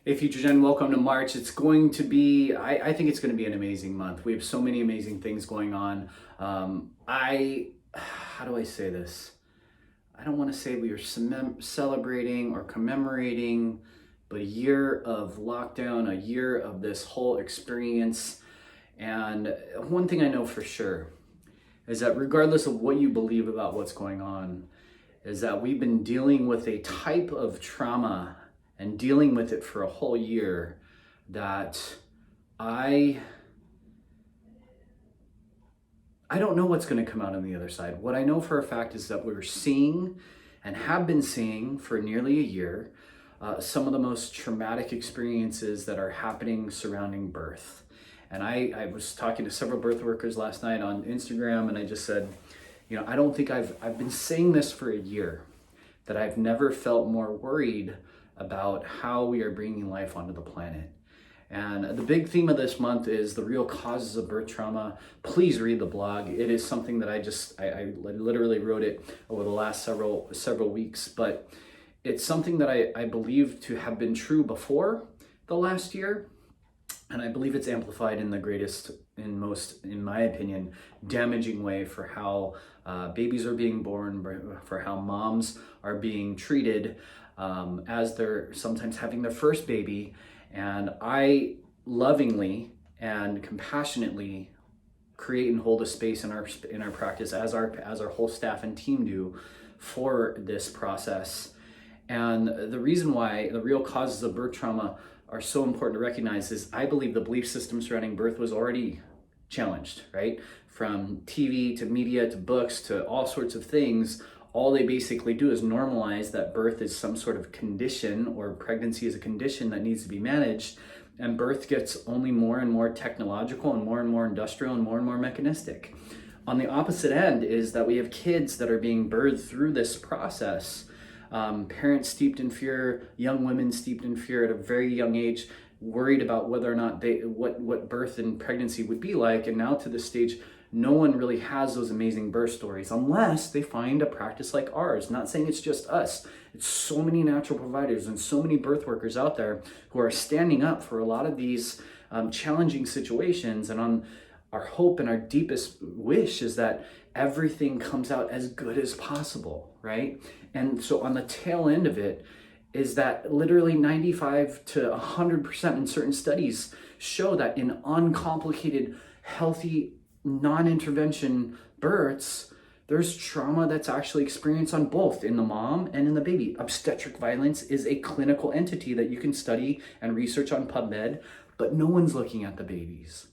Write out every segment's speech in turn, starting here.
Hey, Future Gen, welcome to March. It's going to be, I think it's going to be an amazing month. We have so many amazing things going on. How do I say this? I don't want to say we are celebrating or commemorating, but a year of lockdown, a year of this whole experience. And one thing I know for sure is that regardless of what you believe about what's going on, is that we've been dealing with a type of trauma and dealing with it for a whole year that I don't know what's going to come out on the other side. What I know for a fact is that we're seeing and have been seeing for nearly a year some of the most traumatic experiences that are happening surrounding birth. And I was talking to several birth workers last night on Instagram, and I just said, I don't think I've been saying this for a year, that I've never felt more worried about how we are bringing life onto the planet. And the big theme of this month is the real causes of birth trauma. Please read the blog. It is something that I literally wrote it over the last several weeks, but it's something that I believe to have been true before the last year. And I believe it's amplified in the greatest and most, in my opinion, damaging way for how babies are being born, for how moms are being treated as they're sometimes having their first baby. And I lovingly and compassionately create and hold a space in our practice, as our whole staff and team do, for this process. And the reason why the real causes of birth trauma are so important to recognize is I believe the belief system surrounding birth was already challenged, right? From TV to media to books to all sorts of things. All they basically do is normalize that birth is some sort of condition, or pregnancy is a condition that needs to be managed. And birth gets only more and more technological and more industrial and more mechanistic. On the opposite end is that we have kids that are being birthed through this process. Parents steeped in fear, young women steeped in fear at a very young age, worried about whether or not what birth and pregnancy would be like. And now to this stage, no one really has those amazing birth stories unless they find a practice like ours. Not saying it's just us. It's so many natural providers and so many birth workers out there who are standing up for a lot of these challenging situations. And our hope and our deepest wish is that everything comes out as good as possible, right? And so on the tail end of it is that literally 95 to 100% in certain studies show that in uncomplicated, healthy, non-intervention births, there's trauma that's actually experienced on both, in the mom and in the baby. Obstetric violence is a clinical entity that you can study and research on PubMed, but no one's looking at the babies.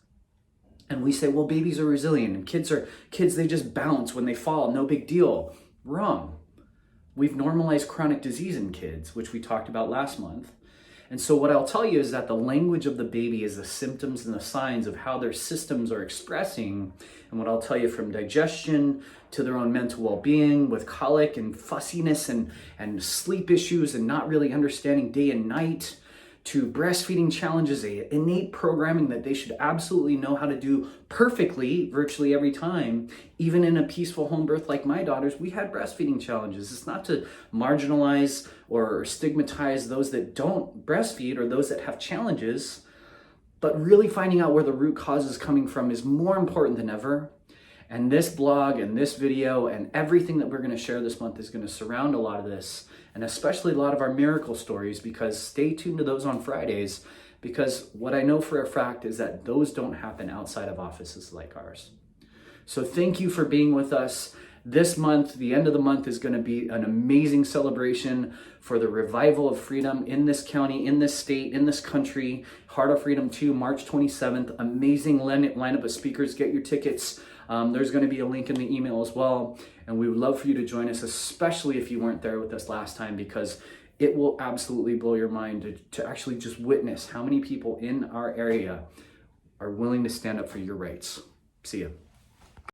And we say, well, babies are resilient and kids, they just bounce when they fall, no big deal. Wrong. We've normalized chronic disease in kids, which we talked about last month. And so what I'll tell you is that the language of the baby is the symptoms and the signs of how their systems are expressing. And what I'll tell you, from digestion to their own mental well-being, with colic and fussiness and sleep issues and not really understanding day and night, to breastfeeding challenges, innate programming that they should absolutely know how to do perfectly virtually every time. Even in a peaceful home birth like my daughter's, we had breastfeeding challenges. It's not to marginalize or stigmatize those that don't breastfeed or those that have challenges, but really finding out where the root cause is coming from is more important than ever. And this blog and this video and everything that we're going to share this month is going to surround a lot of this, and especially a lot of our miracle stories, because stay tuned to those on Fridays, because what I know for a fact is that those don't happen outside of offices like ours. So thank you for being with us. This month, the end of the month, is going to be an amazing celebration for the revival of freedom in this county, in this state, in this country. Heart of Freedom 2, March 27th. Amazing lineup of speakers. Get your tickets. There's going to be a link in the email as well. And we would love for you to join us, especially if you weren't there with us last time, because it will absolutely blow your mind to actually just witness how many people in our area are willing to stand up for your rights. See ya.